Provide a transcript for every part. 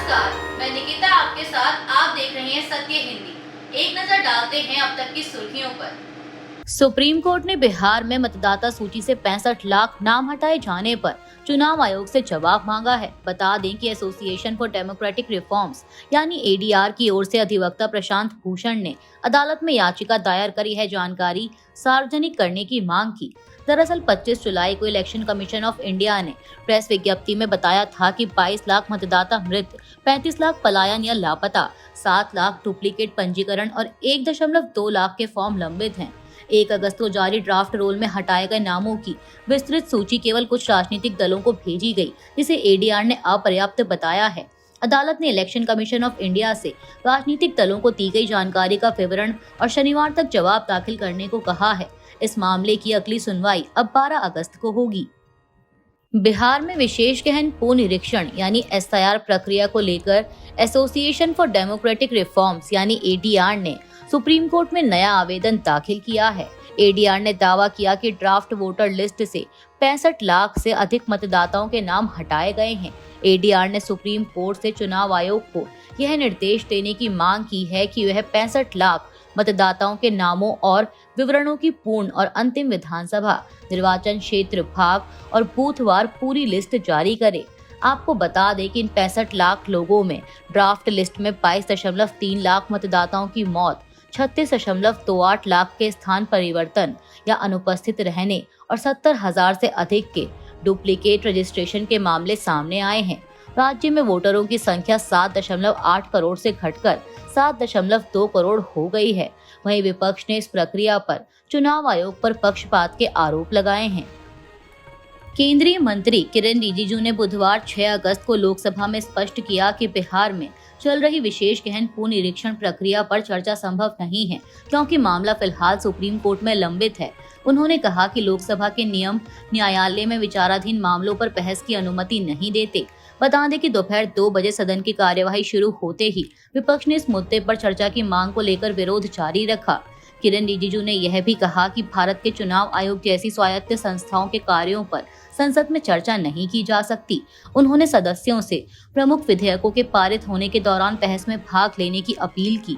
नमस्कार, मैं निकिता आपके साथ। आप देख रहे हैं सत्य हिंदी। एक नजर डालते हैं अब तक की सुर्खियों पर। सुप्रीम कोर्ट ने बिहार में मतदाता सूची से 65 लाख नाम हटाए जाने पर चुनाव आयोग से जवाब मांगा है। बता दें कि एसोसिएशन फॉर डेमोक्रेटिक रिफॉर्म्स यानी एडीआर की ओर से अधिवक्ता प्रशांत भूषण ने अदालत में याचिका दायर करी है जानकारी सार्वजनिक करने की मांग की। दरअसल 25 जुलाई को इलेक्शन कमीशन ऑफ इंडिया ने प्रेस विज्ञप्ति में बताया था कि 22 लाख मतदाता मृत, 35 लाख पलायन या लापता, 7 लाख डुप्लीकेट पंजीकरण और 1.2 लाख के फॉर्म लंबित हैं। 1 अगस्त को जारी ड्राफ्ट रोल में हटाए गए नामों की विस्तृत सूची केवल कुछ राजनीतिक दलों को भेजी गई, जिसे एडीआर ने अपर्याप्त बताया है। अदालत ने इलेक्शन कमीशन ऑफ इंडिया से राजनीतिक दलों को दी गई जानकारी का विवरण और शनिवार तक जवाब दाखिल करने को कहा है। इस मामले की अगली सुनवाई अब 12 अगस्त को होगी। बिहार में विशेष गहन पुनरीक्षण यानी एसआईआर प्रक्रिया को लेकर एसोसिएशन फॉर डेमोक्रेटिक रिफॉर्म्स यानी एडीआर ने सुप्रीम कोर्ट में नया आवेदन दाखिल किया है। एडीआर ने दावा किया कि ड्राफ्ट वोटर लिस्ट से 65 लाख से अधिक मतदाताओं के नाम हटाए गए हैं। एडीआर ने सुप्रीम कोर्ट से चुनाव आयोग को यह निर्देश देने की मांग की है कि वह 65 लाख मतदाताओं के नामों और विवरणों की पूर्ण और अंतिम विधानसभा निर्वाचन क्षेत्र भाग और बूथवार पूरी लिस्ट जारी करे। आपको बता दें कि इन 65 लाख लोगों में ड्राफ्ट लिस्ट में 22.3 लाख मतदाताओं की मौत, 36.28 लाख के स्थान परिवर्तन या अनुपस्थित रहने और 70,000 से अधिक के डुप्लीकेट रजिस्ट्रेशन के मामले सामने आए हैं। राज्य में वोटरों की संख्या 7.8 करोड़ से घटकर 7.2 करोड़ हो गई है। वहीं विपक्ष ने इस प्रक्रिया पर चुनाव आयोग पर पक्षपात के आरोप लगाए हैं। केंद्रीय मंत्री किरेन रिजिजू ने बुधवार 6 अगस्त को लोकसभा में स्पष्ट किया कि बिहार में चल रही विशेष गहन पुनरीक्षण प्रक्रिया पर चर्चा संभव नहीं है, क्योंकि मामला फिलहाल सुप्रीम कोर्ट में लंबित है। उन्होंने कहा कि लोकसभा के नियम न्यायालय में विचाराधीन मामलों पर बहस की अनुमति नहीं देते। बता दें कि दोपहर 2 बजे सदन की कार्यवाही शुरू होते ही विपक्ष ने इस मुद्दे पर चर्चा की मांग को लेकर विरोध जारी रखा। किरेन रिजिजू ने यह भी कहा कि भारत के चुनाव आयोग जैसी स्वायत्त संस्थाओं के कार्यों पर संसद में चर्चा नहीं की जा सकती। उन्होंने सदस्यों से प्रमुख विधेयकों के पारित होने के दौरान बहस में भाग लेने की अपील की।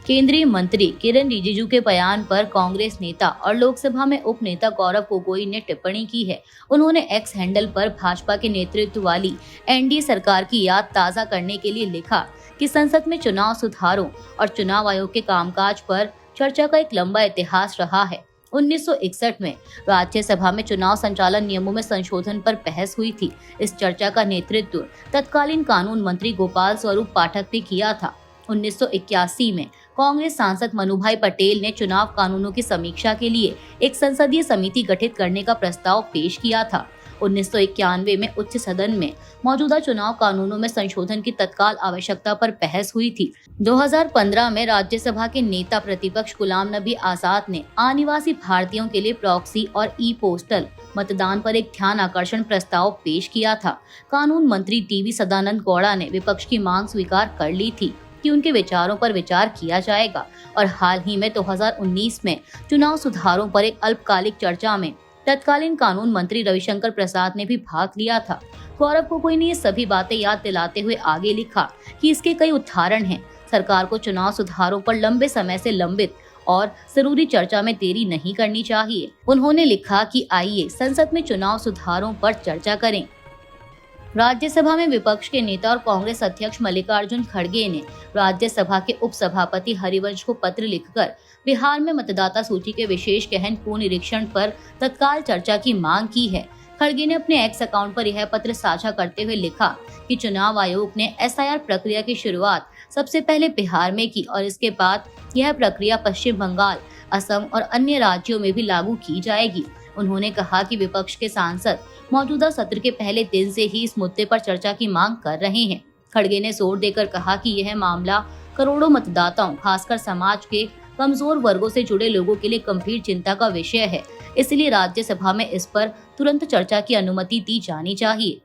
केंद्रीय मंत्री किरेन रिजिजू के बयान पर कांग्रेस नेता और लोकसभा में उप नेता गौरव गोगोई ने टिप्पणी की है। उन्होंने एक्स हैंडल पर भाजपा के नेतृत्व वाली एनडीए सरकार की याद ताज़ा करने के लिए लिखा कि संसद में चुनाव सुधारों और चुनाव आयोग के कामकाज पर चर्चा का एक लंबा इतिहास रहा है। 1961 में राज्यसभा में चुनाव संचालन नियमों में संशोधन पर बहस हुई थी। इस चर्चा का नेतृत्व तत्कालीन कानून मंत्री गोपाल स्वरूप पाठक ने किया था। 1981 में कांग्रेस सांसद मनुभाई पटेल ने चुनाव कानूनों की समीक्षा के लिए एक संसदीय समिति गठित करने का प्रस्ताव पेश किया था। 1991 में उच्च सदन में मौजूदा चुनाव कानूनों में संशोधन की तत्काल आवश्यकता पर बहस हुई थी। 2015 में राज्यसभा के नेता प्रतिपक्ष गुलाम नबी आजाद ने अनिवासी भारतीयों के लिए प्रॉक्सी और ई पोस्टल मतदान पर एक ध्यान आकर्षण प्रस्ताव पेश किया था। कानून मंत्री टीवी सदानंद गौड़ा ने विपक्ष की मांग स्वीकार कर ली थी कि उनके विचारों पर विचार किया जाएगा। और हाल ही में 2019 में चुनाव सुधारों पर एक अल्पकालिक चर्चा में तत्कालीन कानून मंत्री रविशंकर प्रसाद ने भी भाग लिया था। गौरव गोगोई ने ये सभी बातें याद दिलाते हुए आगे लिखा कि इसके कई उदाहरण हैं। सरकार को चुनाव सुधारों पर लंबे समय से लंबित और जरूरी चर्चा में देरी नहीं करनी चाहिए। उन्होंने लिखा कि आइए संसद में चुनाव सुधारों पर चर्चा करें। राज्यसभा में विपक्ष के नेता और कांग्रेस अध्यक्ष मल्लिकार्जुन खड़गे ने राज्यसभा के उपसभापति हरिवंश को पत्र लिखकर बिहार में मतदाता सूची के विशेष गहन पुनरीक्षण पर तत्काल चर्चा की मांग की है। खड़गे ने अपने एक्स अकाउंट पर यह पत्र साझा करते हुए लिखा कि चुनाव आयोग ने एसआईआर प्रक्रिया की शुरुआत सबसे पहले बिहार में की और इसके बाद यह प्रक्रिया पश्चिम बंगाल, असम और अन्य राज्यों में भी लागू की जाएगी। उन्होंने कहा कि विपक्ष के सांसद मौजूदा सत्र के पहले दिन से ही इस मुद्दे पर चर्चा की मांग कर रहे हैं। खड़गे ने जोर देकर कहा कि यह मामला करोड़ों मतदाताओं, खासकर समाज के कमजोर वर्गों से जुड़े लोगों के लिए गंभीर चिंता का विषय है, इसलिए राज्यसभा में इस पर तुरंत चर्चा की अनुमति दी जानी चाहिए।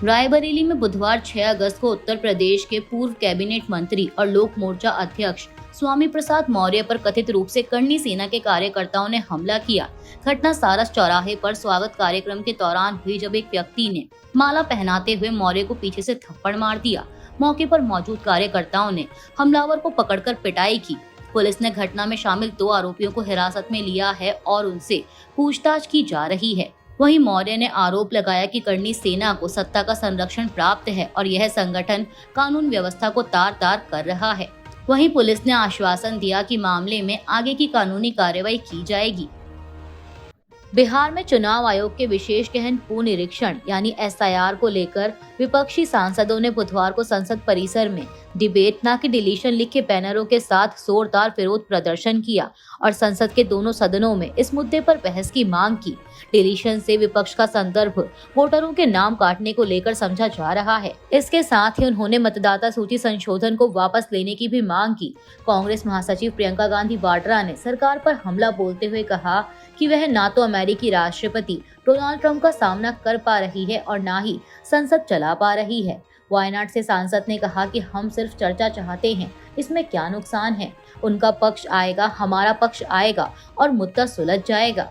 रायबरेली में बुधवार 6 अगस्त को उत्तर प्रदेश के पूर्व कैबिनेट मंत्री और लोक मोर्चा अध्यक्ष स्वामी प्रसाद मौर्य पर कथित रूप से करनी सेना के कार्यकर्ताओं ने हमला किया। घटना सारस चौराहे पर स्वागत कार्यक्रम के दौरान हुई, जब एक व्यक्ति ने माला पहनाते हुए मौर्य को पीछे से थप्पड़ मार दिया। मौके पर मौजूद कार्यकर्ताओं ने हमलावर को पकड़कर पिटाई की। पुलिस ने घटना में शामिल 2 आरोपियों को हिरासत में लिया है और उनसे पूछताछ की जा रही है। वहीं मौर्य ने आरोप लगाया कि करनी सेना को सत्ता का संरक्षण प्राप्त है और यह संगठन कानून व्यवस्था को तार-तार कर रहा है। वहीं पुलिस ने आश्वासन दिया कि मामले में आगे की कानूनी कार्रवाई की जाएगी। बिहार में चुनाव आयोग के विशेष गहन पुनरीक्षण यानी SIR को लेकर विपक्षी सांसदों ने बुधवार को संसद परिसर में डिबेट ना कि डिलीशन लिखे बैनरों के साथ जोरदार विरोध प्रदर्शन किया और संसद के दोनों सदनों में इस मुद्दे पर बहस की मांग की। डिलीशन से विपक्ष का संदर्भ वोटरों के नाम काटने को लेकर समझा जा रहा है। इसके साथ ही उन्होंने मतदाता सूची संशोधन को वापस लेने की भी मांग की। कांग्रेस महासचिव प्रियंका गांधी वाड्रा ने सरकार पर हमला बोलते हुए कहा कि वह ना तो अमेरिकी राष्ट्रपति डोनाल्ड ट्रंप का सामना कर पा रही है और ना ही संसद चला पा रही है। वायनाड से सांसद ने कहा कि हम सिर्फ चर्चा चाहते हैं, इसमें क्या नुकसान है। उनका पक्ष आएगा, हमारा पक्ष आएगा और मुद्दा सुलझ जाएगा।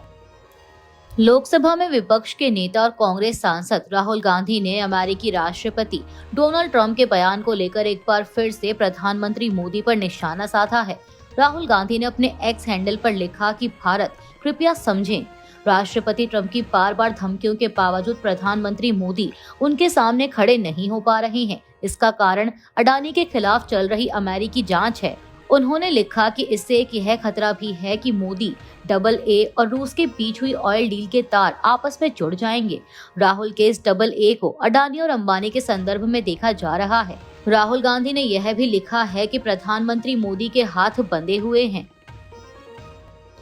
लोकसभा में विपक्ष के नेता और कांग्रेस सांसद राहुल गांधी ने अमेरिकी राष्ट्रपति डोनाल्ड ट्रंप के बयान को लेकर एक बार फिर से प्रधानमंत्री मोदी पर निशाना साधा है। राहुल गांधी ने अपने एक्स हैंडल पर लिखा कि भारत कृपया समझें, राष्ट्रपति ट्रंप की बार बार धमकियों के बावजूद प्रधानमंत्री मोदी उनके सामने खड़े नहीं हो पा रहे हैं। इसका कारण अडानी के खिलाफ चल रही अमेरिकी जांच है। उन्होंने लिखा कि इससे एक यह खतरा भी है कि मोदी AA और रूस के बीच हुई ऑयल डील के तार आपस में जुड़ जाएंगे। राहुल के इस AA को अडानी और अंबानी के संदर्भ में देखा जा रहा है। राहुल गांधी ने यह भी लिखा है कि प्रधानमंत्री मोदी के हाथ बंधे हुए हैं।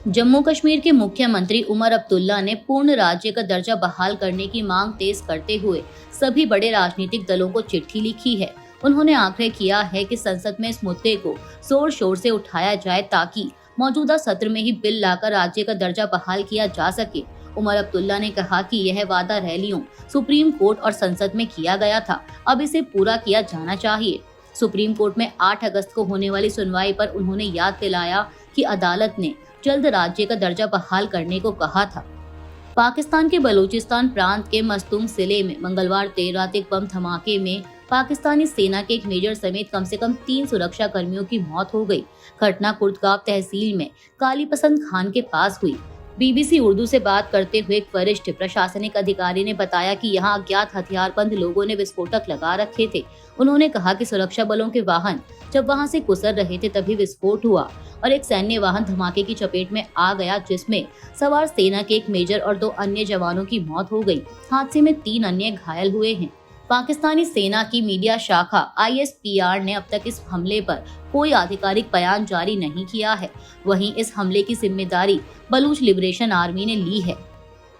जम्मू कश्मीर के मुख्यमंत्री उमर अब्दुल्ला ने पूर्ण राज्य का दर्जा बहाल करने की मांग तेज करते हुए सभी बड़े राजनीतिक दलों को चिट्ठी लिखी है। उन्होंने आग्रह किया है कि संसद में इस मुद्दे को जोर शोर से उठाया जाए ताकि मौजूदा सत्र में ही बिल लाकर राज्य का दर्जा बहाल किया जा सके। उमर अब्दुल्ला ने कहा कि यह वादा रैलियों, सुप्रीम कोर्ट और संसद में किया गया था, अब इसे पूरा किया जाना चाहिए। सुप्रीम कोर्ट में 8 अगस्त को होने वाली सुनवाई पर उन्होंने याद दिलाया कि अदालत ने जल्द राज्य का दर्जा बहाल करने को कहा था। पाकिस्तान के बलूचिस्तान प्रांत के मस्तूम जिले में मंगलवार देर रात एक बम धमाके में पाकिस्तानी सेना के एक मेजर समेत कम से कम 3 सुरक्षा कर्मियों की मौत हो गई। घटना कुर्दगाव तहसील में काली पसंद खान के पास हुई। BBC उर्दू से बात करते हुए एक वरिष्ठ प्रशासनिक अधिकारी ने बताया कि यहां अज्ञात हथियारबंद लोगों ने विस्फोटक लगा रखे थे। उन्होंने कहा कि सुरक्षा बलों के वाहन जब वहां से गुजर रहे थे तभी विस्फोट हुआ और एक सैन्य वाहन धमाके की चपेट में आ गया, जिसमें सवार सेना के एक मेजर और 2 अन्य जवानों की मौत हो गई। हादसे में 3 अन्य घायल हुए हैं। पाकिस्तानी सेना की मीडिया शाखा ISPR ने अब तक इस हमले पर कोई आधिकारिक बयान जारी नहीं किया है। वहीं इस हमले की जिम्मेदारी बलूच लिबरेशन आर्मी ने ली है।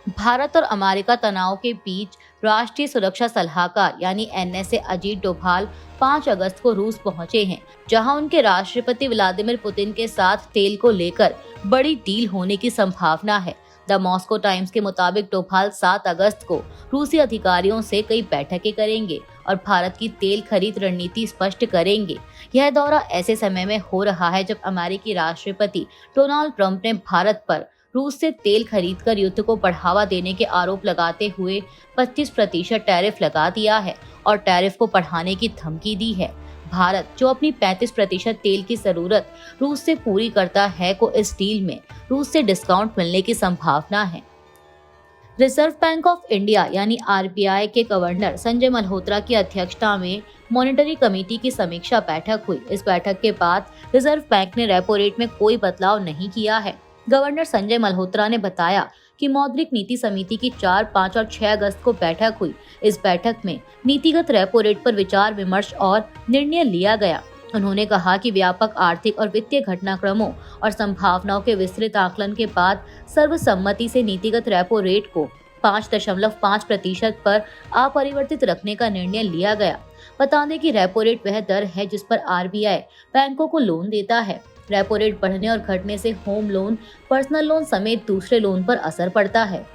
भारत और अमेरिका तनाव के बीच राष्ट्रीय सुरक्षा सलाहकार यानी NSA अजीत डोभाल 5 अगस्त को रूस पहुंचे हैं, जहां उनके राष्ट्रपति व्लादिमीर पुतिन के साथ तेल को लेकर बड़ी डील होने की संभावना है। द मॉस्को टाइम्स के मुताबिक डोभाल 7 अगस्त को रूसी अधिकारियों से कई बैठकें करेंगे और भारत की तेल खरीद रणनीति स्पष्ट करेंगे। यह दौरा ऐसे समय में हो रहा है जब अमेरिकी राष्ट्रपति डोनाल्ड ट्रंप ने भारत पर रूस से तेल खरीदकर युद्ध को बढ़ावा देने के आरोप लगाते हुए 25% टैरिफ लगा दिया है और टैरिफ को बढ़ाने की धमकी दी है। भारत, जो अपनी 35% तेल की जरूरत रूस से पूरी करता है, को इस डील में रूस से डिस्काउंट मिलने की संभावना है। रिजर्व बैंक ऑफ इंडिया यानी RBI के गवर्नर संजय मल्होत्रा की अध्यक्षता में मॉनिटरी कमेटी की समीक्षा बैठक हुई। इस बैठक के बाद रिजर्व बैंक ने रेपो रेट में कोई बदलाव नहीं किया है। गवर्नर संजय मल्होत्रा ने बताया कि मौद्रिक नीति समिति की 4, 5 और 6 अगस्त को बैठक हुई। इस बैठक में नीतिगत रेपो रेट पर विचार विमर्श और निर्णय लिया गया। उन्होंने कहा कि व्यापक आर्थिक और वित्तीय घटनाक्रमों और संभावनाओं के विस्तृत आकलन के बाद सर्वसम्मति से नीतिगत रेपो रेट को 5.5% पर अपरिवर्तित रखने का निर्णय लिया गया। बता दें कि रेपो रेट वह दर है जिस पर RBI बैंकों को लोन देता है। रेपो रेट बढ़ने और घटने से होम लोन, पर्सनल लोन समेत दूसरे लोन पर असर पड़ता है।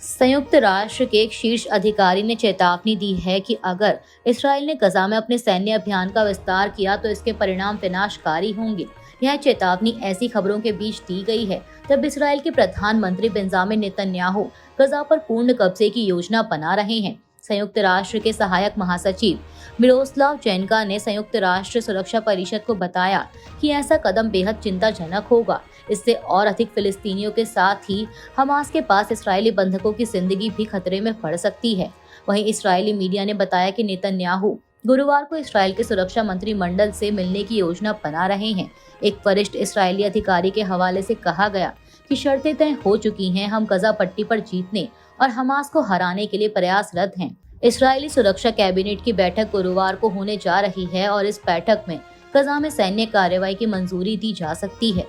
संयुक्त राष्ट्र के एक शीर्ष अधिकारी ने चेतावनी दी है कि अगर इसराइल ने गजा में अपने सैन्य अभियान का विस्तार किया तो इसके परिणाम विनाशकारी होंगे। यह चेतावनी ऐसी खबरों के बीच दी गई है जब इसराइल के प्रधानमंत्री बेंजामिन नेतन्याहू गजा पर पूर्ण कब्जे की योजना बना रहे हैं। संयुक्त राष्ट्र के सहायक महासचिव मिरोस्लाव जेनका ने संयुक्त राष्ट्र सुरक्षा परिषद को बताया कि ऐसा कदम बेहद चिंताजनक होगा। इससे और अधिक फिलिस्तीनियों के साथ ही हमास के पास इस्राएली बंधकों की जिंदगी भी खतरे में पड़ सकती है। वहीं इस्राएली मीडिया ने बताया कि नेतन्याहू गुरुवार को इस्राएल के सुरक्षा मंत्रिमंडल से मिलने की योजना बना रहे हैं। एक वरिष्ठ इस्राएली अधिकारी के हवाले से कहा गया कि शर्तें तय हो चुकी हैं, हम गजा पट्टी पर जीतने और हमास को हराने के लिए प्रयासरत हैं। इस्राएली सुरक्षा कैबिनेट की बैठक गुरुवार को होने जा रही है और इस बैठक में गजा में सैन्य कार्रवाई की मंजूरी दी जा सकती है।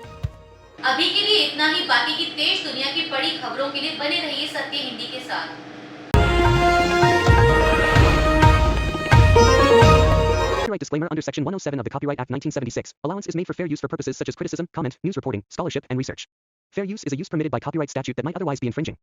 अभी के लिए इतना ही। बाकी की देश दुनिया की बड़ी खबरों के लिए बने रहिए सत्य हिंदी के साथ। Copyright disclaimer under Section 107 of the Copyright Act 1976. Allowance is made for fair use for purposes such as criticism, comment, news reporting, scholarship, and research. Fair use is a use permitted by copyright statute that might otherwise be infringing.